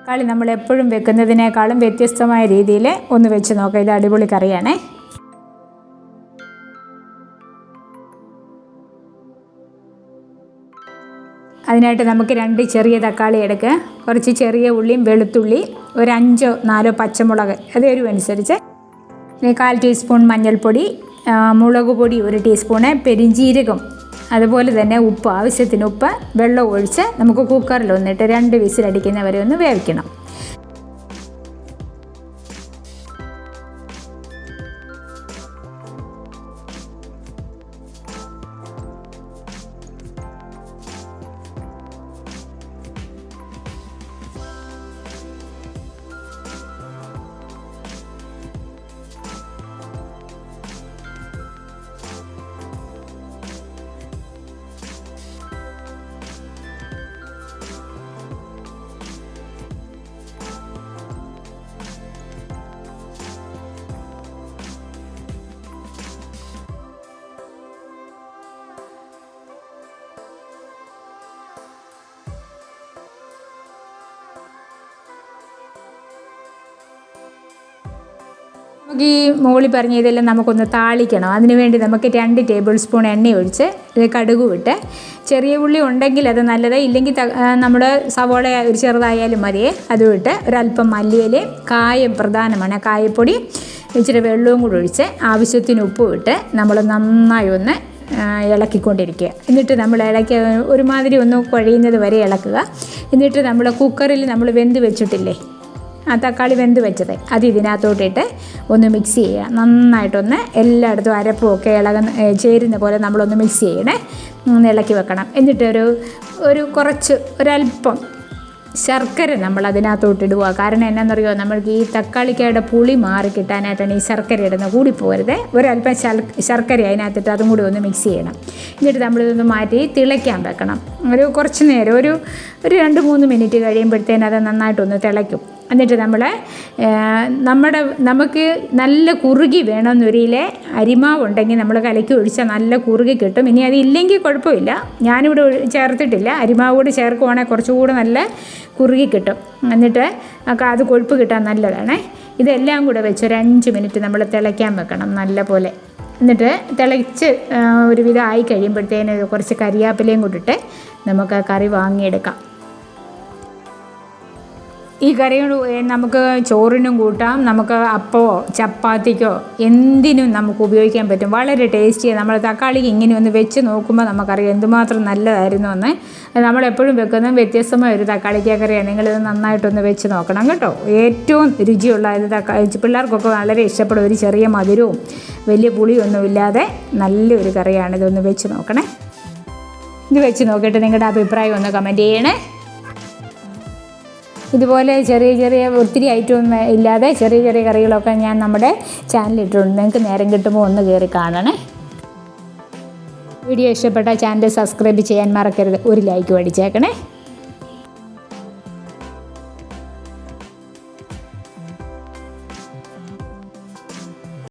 തക്കാളി നമ്മൾ എപ്പോഴും വെക്കുന്നതിനേക്കാളും വ്യത്യസ്തമായ രീതിയിൽ ഒന്ന് വെച്ച് നോക്കാം. ഇത് അടിപൊളി കറിയാണേ. അതിനായിട്ട് നമുക്ക് 2 ചെറിയ തക്കാളി എടുക്കുക, കുറച്ച് ചെറിയ ഉള്ളിയും വെളുത്തുള്ളി, ഒരു 5-4 പച്ചമുളക് അത് എരിവനുസരിച്ച്, 1/4 ടീസ്പൂൺ മഞ്ഞൾപ്പൊടി, മുളക് പൊടി 1 ടീസ്പൂണ്, പെരിഞ്ജീരകം, അതുപോലെ തന്നെ ഉപ്പ്, ആവശ്യത്തിന് ഉപ്പ്, വെള്ളം ഒഴിച്ച് നമുക്ക് കുക്കറിൽ ഒന്നിട്ട് 2 വിസിലടിക്കുന്നവരെ ഒന്ന് വേവിക്കണം. നമുക്ക് ഈ മുകളിൽ പറഞ്ഞ ഇതെല്ലാം നമുക്കൊന്ന് താളിക്കണം. അതിനുവേണ്ടി നമുക്ക് 2 ടേബിൾ സ്പൂൺ എണ്ണ ഒഴിച്ച് കടുക് വിട്ട്, ചെറിയ ഉള്ളി ഉണ്ടെങ്കിൽ അത് നല്ലത്, ഇല്ലെങ്കിൽ നമ്മുടെ സവോള ഒരു ചെറുതായാലും മതിയേ, അത് വിട്ട് ഒരല്പം മല്ലിയില, കായം പ്രധാനമാണ്, കായപ്പൊടി, ഇച്ചിരി വെള്ളവും കൂടി ഒഴിച്ച് ആവശ്യത്തിന് ഉപ്പ് വിട്ട് നമ്മൾ നന്നായി ഒന്ന് ഇളക്കിക്കൊണ്ടിരിക്കുക. എന്നിട്ട് നമ്മൾ ഇളക്കി ഒരുമാതിരി ഒന്ന് കുഴയുന്നത് വരെ ഇളക്കുക. എന്നിട്ട് നമ്മൾ കുക്കറിൽ നമ്മൾ വെന്ത് വെച്ചിട്ടില്ലേ ആ തക്കാളി വെന്ത് വെച്ചത് അത് ഇതിനകത്തോട്ടിട്ട് ഒന്ന് മിക്സ് ചെയ്യുക. നന്നായിട്ടൊന്ന് എല്ലായിടത്തും അരപ്പും ഒക്കെ ചേരുന്ന പോലെ നമ്മളൊന്ന് മിക്സ് ചെയ്യണേ, ഒന്ന് ഇളക്കി വെക്കണം. എന്നിട്ട് ഒരല്പം ശർക്കര നമ്മൾ അതിനകത്തോട്ടിടുക. കാരണം എന്നാണെന്നറിയോ, നമ്മൾക്ക് ഈ തക്കാളിക്കായുടെ പുളി മാറി കിട്ടാനായിട്ടാണ് ഈ ശർക്കര ഇടുന്നത്. കൂടിപ്പോരുത്, ഒരല്പം ശർക്കര അതിനകത്തിട്ട് അതും കൂടി ഒന്ന് മിക്സ് ചെയ്യണം. എന്നിട്ട് നമ്മളിതൊന്ന് മാറ്റി തിളയ്ക്കാൻ വെക്കണം. കുറച്ച് നേരം ഒരു 2-3 മിനിറ്റ് കഴിയുമ്പോഴത്തേനും അത് നന്നായിട്ടൊന്ന് തിളയ്ക്കും. എന്നിട്ട് നമുക്ക് നല്ല കുറുകി വേണമെന്നൊരിയിലെ അരിമാവ് ഉണ്ടെങ്കിൽ നമ്മൾ കലക്കി ഒഴിച്ചാൽ നല്ല കുറുകി കിട്ടും. ഇനി അതില്ലെങ്കിൽ കുഴപ്പമില്ല, ഞാനിവിടെ ചേർത്തിട്ടില്ല. അരിമാവ് കൂടി ചേർക്കുവാണെങ്കിൽ കുറച്ചുകൂടെ നല്ല കുറുകി കിട്ടും. എന്നിട്ട് അത് കൊഴുപ്പ് കിട്ടാൻ നല്ലതാണ്. ഇതെല്ലാം കൂടെ വെച്ച് ഒരു 5 മിനിറ്റ് നമ്മൾ തിളയ്ക്കാൻ വെക്കണം നല്ല പോലെ. എന്നിട്ട് തിളച്ച് ഒരുവിധം ആയി കഴിയുമ്പോഴത്തേന് കുറച്ച് കരിയാപ്പിലയും കൂടിയിട്ട് നമുക്ക് കറി വാങ്ങിയെടുക്കാം. ഈ കറി നമുക്ക് ചോറിനും കൂട്ടാം, നമുക്ക് അപ്പമോ ചപ്പാത്തിക്കോ എന്തിനും നമുക്ക് ഉപയോഗിക്കാൻ പറ്റും. വളരെ ടേസ്റ്റിയാണ്. നമ്മൾ തക്കാളിക്ക് ഇങ്ങനെ ഒന്ന് വെച്ച് നോക്കുമ്പോൾ നമുക്കറിയാം എന്തുമാത്രം നല്ലതായിരുന്നു എന്ന്. നമ്മളെപ്പോഴും വെക്കുന്ന വ്യത്യസ്തമായ ഒരു തക്കാളിക്ക കറിയാണ്. നിങ്ങളിത് നന്നായിട്ടൊന്ന് വെച്ച് നോക്കണം കേട്ടോ. ഏറ്റവും രുചിയുള്ള ഇത് പിള്ളേർക്കൊക്കെ വളരെ ഇഷ്ടപ്പെടും. ഒരു ചെറിയ മധുരവും വലിയ പുളിയൊന്നുമില്ലാതെ നല്ലൊരു കറിയാണ്. ഇതൊന്ന് വെച്ച് നോക്കണേ. ഇത് വെച്ച് നോക്കിയിട്ട് നിങ്ങളുടെ അഭിപ്രായം ഒന്ന് കമൻറ്റ് ചെയ്യണേ. ഇതുപോലെ ചെറിയ ഒത്തിരി ഐറ്റം ഇല്ലാതെ ചെറിയ കറികളൊക്കെ ഞാൻ നമ്മുടെ ചാനലിലിട്ടുണ്ട്. നിങ്ങൾക്ക് നേരം കിട്ടുമ്പോൾ ഒന്ന് കയറി കാണണേ. വീഡിയോ ഇഷ്ടപ്പെട്ടാൽ ചാനൽ സബ്സ്ക്രൈബ് ചെയ്യാൻ മറക്കരുത്. ഒരു ലൈക്ക് അടിച്ചേക്കണേ.